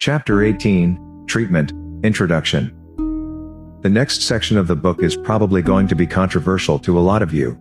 Chapter 18, Treatment, Introduction. The next section of the book is probably going to be controversial to a lot of you.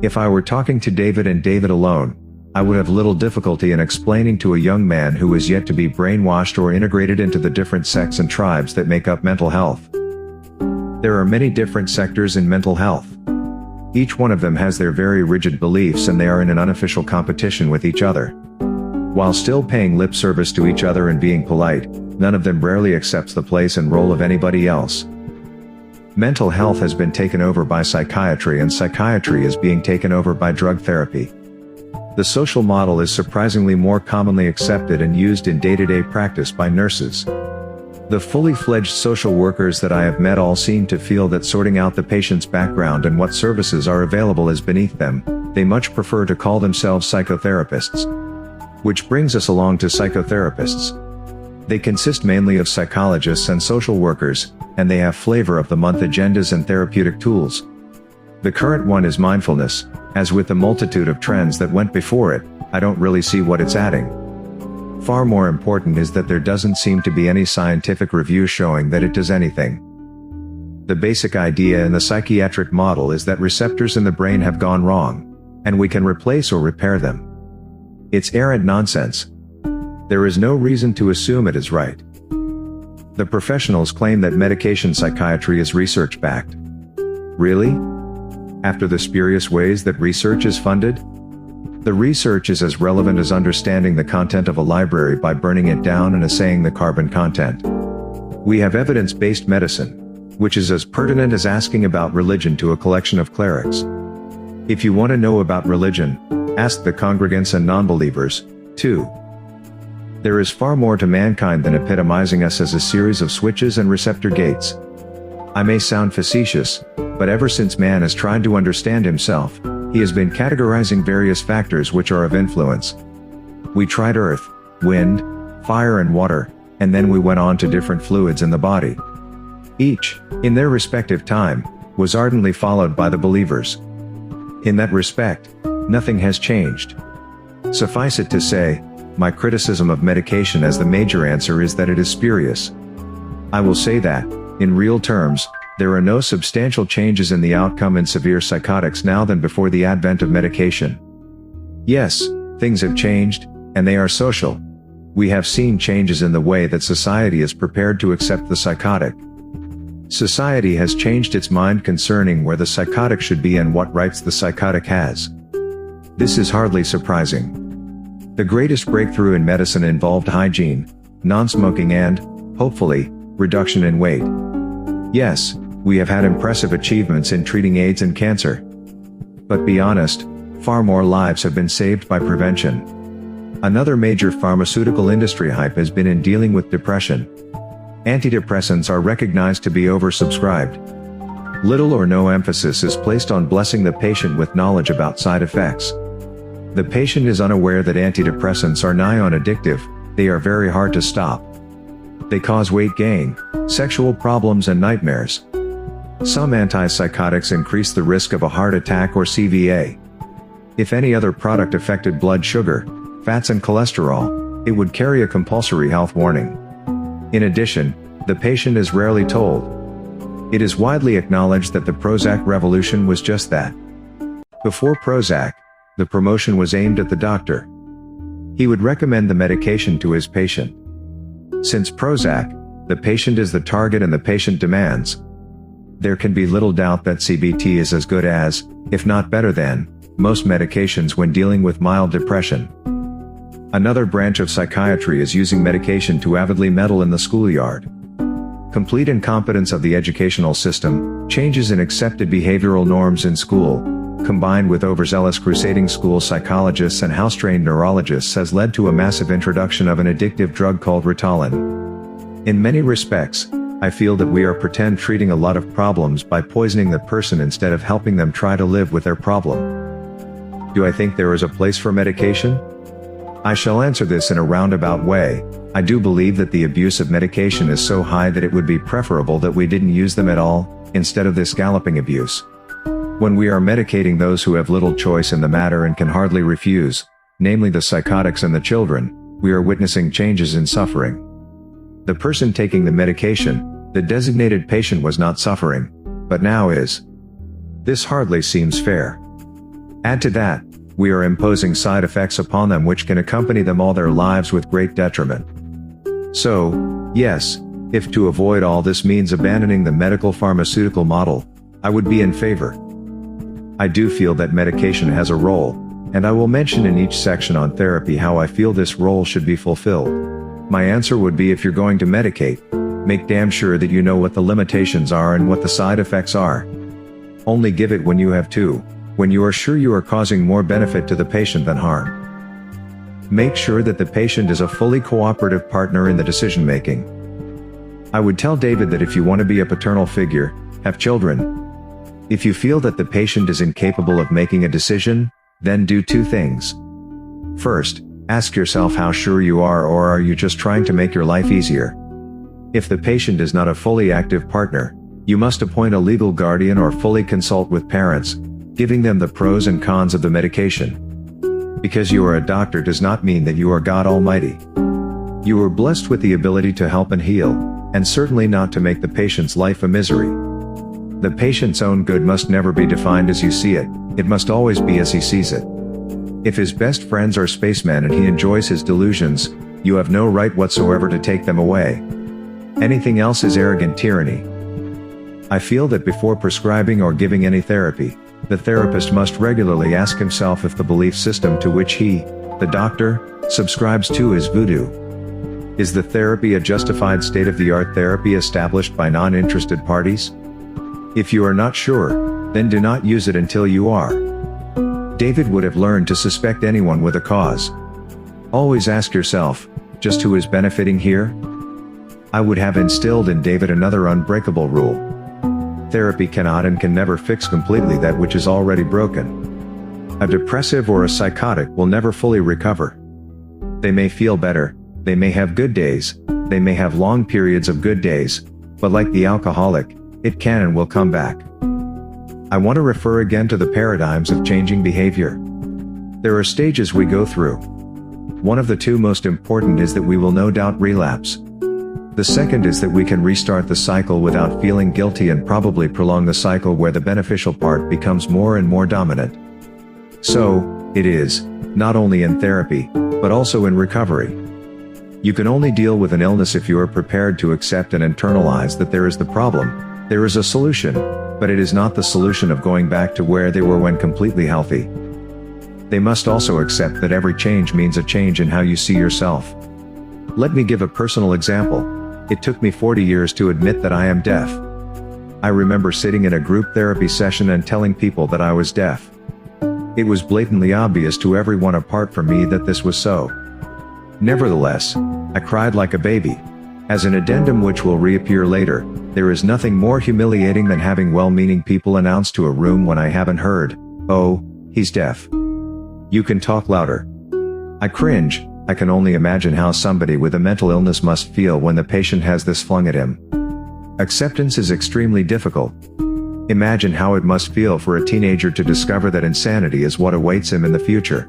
If I were talking to David and David alone, I would have little difficulty in explaining to a young man who is yet to be brainwashed or integrated into the different sects and tribes that make up mental health. There are many different sectors in mental health. Each one of them has their very rigid beliefs and they are in an unofficial competition with each other. While still paying lip service to each other and being polite, none of them rarely accepts the place and role of anybody else. Mental health has been taken over by psychiatry and psychiatry is being taken over by drug therapy. The social model is surprisingly more commonly accepted and used in day-to-day practice by nurses. The fully fledged social workers that I have met all seem to feel that sorting out the patient's background and what services are available is beneath them. They much prefer to call themselves psychotherapists. Which brings us along to psychotherapists. They consist mainly of psychologists and social workers, and they have flavor of the month agendas and therapeutic tools. The current one is mindfulness. As with the multitude of trends that went before it, I don't really see what it's adding. Far more important is that there doesn't seem to be any scientific review showing that it does anything. The basic idea in the psychiatric model is that receptors in the brain have gone wrong, and we can replace or repair them. It's arrant nonsense. There is no reason to assume it is right. The professionals claim that medication psychiatry is research-backed. Really? After the spurious ways that research is funded? The research is as relevant as understanding the content of a library by burning it down and assaying the carbon content. We have evidence-based medicine, which is as pertinent as asking about religion to a collection of clerics. If you want to know about religion, ask the congregants and non-believers, too. There is far more to mankind than epitomizing us as a series of switches and receptor gates. I may sound facetious, but ever since man has tried to understand himself, he has been categorizing various factors which are of influence. We tried earth, wind, fire and water, and then we went on to different fluids in the body. Each, in their respective time, was ardently followed by the believers. In that respect, nothing has changed. Suffice it to say, my criticism of medication as the major answer is that it is spurious. I will say that, in real terms, there are no substantial changes in the outcome in severe psychotics now than before the advent of medication. Yes, things have changed, and they are social. We have seen changes in the way that society is prepared to accept the psychotic. Society has changed its mind concerning where the psychotic should be and what rights the psychotic has. This is hardly surprising. The greatest breakthrough in medicine involved hygiene, non-smoking and, hopefully, reduction in weight. Yes, we have had impressive achievements in treating AIDS and cancer. But be honest, far more lives have been saved by prevention. Another major pharmaceutical industry hype has been in dealing with depression. Antidepressants are recognized to be oversubscribed. Little or no emphasis is placed on blessing the patient with knowledge about side effects. The patient is unaware that antidepressants are nigh on addictive. They are very hard to stop. They cause weight gain, sexual problems and nightmares. Some antipsychotics increase the risk of a heart attack or CVA. If any other product affected blood sugar, fats and cholesterol, it would carry a compulsory health warning. In addition, the patient is rarely told. It is widely acknowledged that the Prozac revolution was just that. Before Prozac, the promotion was aimed at the doctor. He would recommend the medication to his patient. Since Prozac, the patient is the target and the patient demands. There can be little doubt that CBT is as good as, if not better than, most medications when dealing with mild depression. Another branch of psychiatry is using medication to avidly meddle in the schoolyard. Complete incompetence of the educational system, changes in accepted behavioral norms in school, combined with overzealous crusading school psychologists and house-trained neurologists has led to a massive introduction of an addictive drug called Ritalin. In many respects, I feel that we are pretend treating a lot of problems by poisoning the person instead of helping them try to live with their problem. Do I think there is a place for medication? I shall answer this in a roundabout way. I do believe that the abuse of medication is so high that it would be preferable that we didn't use them at all, instead of this galloping abuse. When we are medicating those who have little choice in the matter and can hardly refuse, namely the psychotics and the children, we are witnessing changes in suffering. The person taking the medication, the designated patient, was not suffering, but now is. This hardly seems fair. Add to that, we are imposing side effects upon them which can accompany them all their lives with great detriment. So, yes, if to avoid all this means abandoning the medical pharmaceutical model, I would be in favor. I do feel that medication has a role, and I will mention in each section on therapy how I feel this role should be fulfilled. My answer would be, if you're going to medicate, make damn sure that you know what the limitations are and what the side effects are. Only give it when you have to, when you are sure you are causing more benefit to the patient than harm. Make sure that the patient is a fully cooperative partner in the decision-making. I would tell David that if you want to be a paternal figure, have children. If you feel that the patient is incapable of making a decision, then do two things. First, ask yourself how sure you are, or are you just trying to make your life easier? If the patient is not a fully active partner, you must appoint a legal guardian or fully consult with parents, giving them the pros and cons of the medication. Because you are a doctor does not mean that you are God Almighty. You are blessed with the ability to help and heal, and certainly not to make the patient's life a misery. The patient's own good must never be defined as you see it, it must always be as he sees it. If his best friends are spacemen and he enjoys his delusions, you have no right whatsoever to take them away. Anything else is arrogant tyranny. I feel that before prescribing or giving any therapy, the therapist must regularly ask himself if the belief system to which he, the doctor, subscribes to is voodoo. Is the therapy a justified state-of-the-art therapy established by non-interested parties? If you are not sure, then do not use it until you are. David would have learned to suspect anyone with a cause. Always ask yourself, just who is benefiting here? I would have instilled in David another unbreakable rule. Therapy cannot and can never fix completely that which is already broken. A depressive or a psychotic will never fully recover. They may feel better, they may have good days, they may have long periods of good days, but like the alcoholic, it can and will come back. I want to refer again to the paradigms of changing behavior. There are stages we go through. One of the two most important is that we will no doubt relapse. The second is that we can restart the cycle without feeling guilty and probably prolong the cycle where the beneficial part becomes more and more dominant. So, it is, not only in therapy, but also in recovery. You can only deal with an illness if you are prepared to accept and internalize that there is the problem. There is a solution, but it is not the solution of going back to where they were when completely healthy. They must also accept that every change means a change in how you see yourself. Let me give a personal example. It took me 40 years to admit that I am deaf. I remember sitting in a group therapy session and telling people that I was deaf. It was blatantly obvious to everyone apart from me that this was so. Nevertheless, I cried like a baby. As an addendum which will reappear later, there is nothing more humiliating than having well-meaning people announce to a room when I haven't heard, "Oh, he's deaf. You can talk louder." I cringe. I can only imagine how somebody with a mental illness must feel when the patient has this flung at him. Acceptance is extremely difficult. Imagine how it must feel for a teenager to discover that insanity is what awaits him in the future.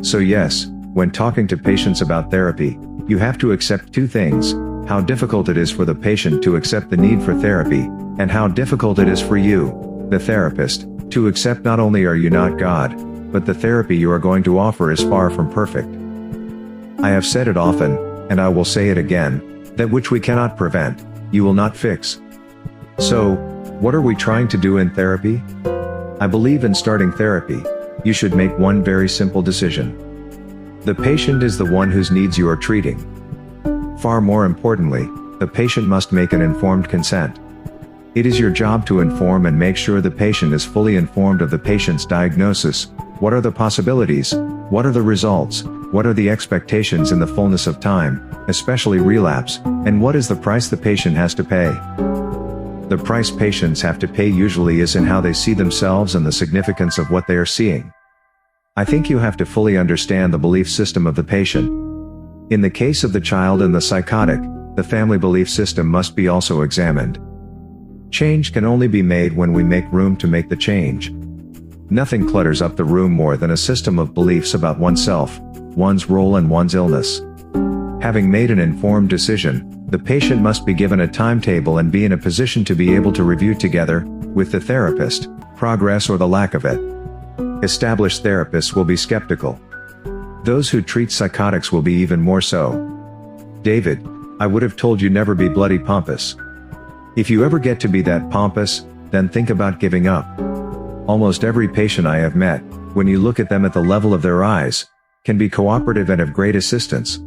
So yes, when talking to patients about therapy, you have to accept two things: how difficult it is for the patient to accept the need for therapy, and how difficult it is for you, the therapist, to accept not only are you not God, but the therapy you are going to offer is far from perfect. I have said it often, and I will say it again, that which we cannot prevent, you will not fix. So, what are we trying to do in therapy? I believe in starting therapy, you should make one very simple decision. The patient is the one whose needs you are treating. Far more importantly, the patient must make an informed consent. It is your job to inform and make sure the patient is fully informed of the patient's diagnosis. What are the possibilities? What are the results? What are the expectations in the fullness of time, especially relapse, and what is the price the patient has to pay? The price patients have to pay usually is in how they see themselves and the significance of what they are seeing. I think you have to fully understand the belief system of the patient. In the case of the child and the psychotic, the family belief system must be also examined. Change can only be made when we make room to make the change. Nothing clutters up the room more than a system of beliefs about oneself, one's role and one's illness. Having made an informed decision, the patient must be given a timetable and be in a position to be able to review together, with the therapist, progress or the lack of it. Established therapists will be skeptical. Those who treat psychotics will be even more so. David, I would have told you never be bloody pompous. If you ever get to be that pompous, then think about giving up. Almost every patient I have met, when you look at them at the level of their eyes, can be cooperative and of great assistance.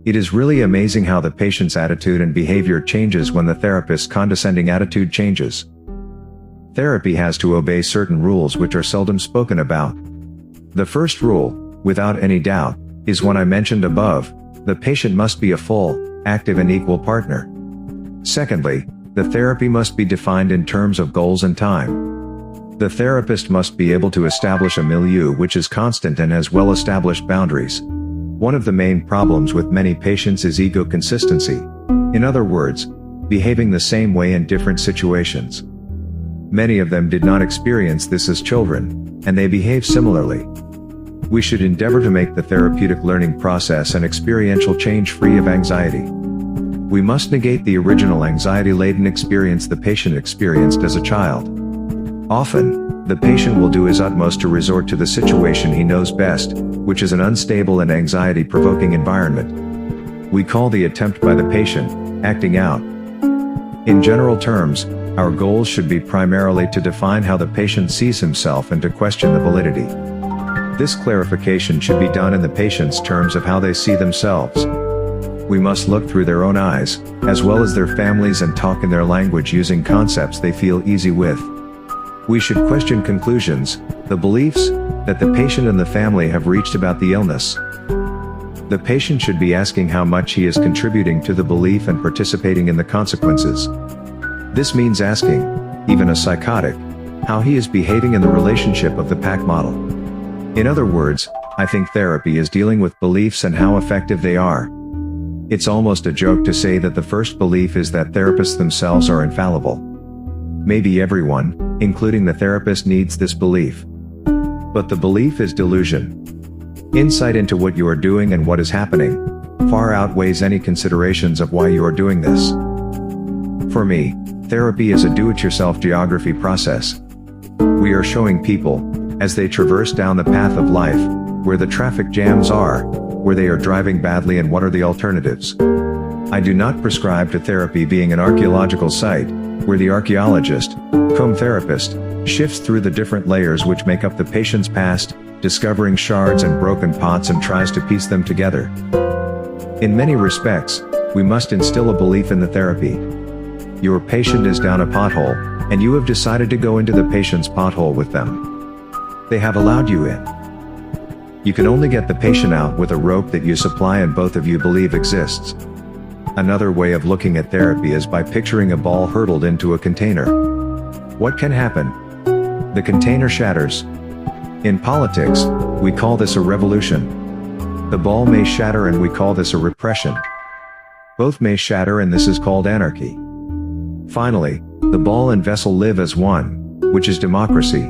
It is really amazing how the patient's attitude and behavior changes when the therapist's condescending attitude changes. Therapy has to obey certain rules which are seldom spoken about. The first rule, without any doubt, is one I mentioned above: the patient must be a full, active and equal partner. Secondly, the therapy must be defined in terms of goals and time. The therapist must be able to establish a milieu which is constant and has well-established boundaries. One of the main problems with many patients is ego consistency. In other words, behaving the same way in different situations. Many of them did not experience this as children, and they behave similarly. We should endeavor to make the therapeutic learning process and experiential change free of anxiety. We must negate the original anxiety-laden experience the patient experienced as a child. Often, the patient will do his utmost to resort to the situation he knows best, which is an unstable and anxiety-provoking environment. We call the attempt by the patient acting out. In general terms, our goals should be primarily to define how the patient sees himself and to question the validity. This clarification should be done in the patient's terms of how they see themselves. We must look through their own eyes, as well as their families, and talk in their language using concepts they feel easy with. We should question conclusions, the beliefs, that the patient and the family have reached about the illness. The patient should be asking how much he is contributing to the belief and participating in the consequences. This means asking, even a psychotic, how he is behaving in the relationship of the pack model. In other words, I think therapy is dealing with beliefs and how effective they are. It's almost a joke to say that the first belief is that therapists themselves are infallible. Maybe everyone, including the therapist, needs this belief. But the belief is delusion. Insight into what you are doing and what is happening far outweighs any considerations of why you are doing this. For me, therapy is a do-it-yourself geography process. We are showing people, as they traverse down the path of life, where the traffic jams are, where they are driving badly, and what are the alternatives. I do not prescribe to therapy being an archaeological site, where the archaeologist, cum therapist, shifts through the different layers which make up the patient's past, discovering shards and broken pots, and tries to piece them together. In many respects, we must instill a belief in the therapy. Your patient is down a pothole, and you have decided to go into the patient's pothole with them. They have allowed you in. You can only get the patient out with a rope that you supply and both of you believe exists. Another way of looking at therapy is by picturing a ball hurtled into a container. What can happen? The container shatters. In politics, we call this a revolution. The ball may shatter and we call this a repression. Both may shatter and this is called anarchy. Finally, the ball and vessel live as one, which is democracy.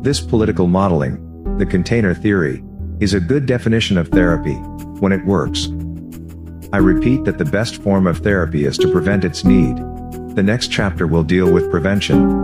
This political modeling, the container theory, is a good definition of therapy, when it works. I repeat that the best form of therapy is to prevent its need. The next chapter will deal with prevention.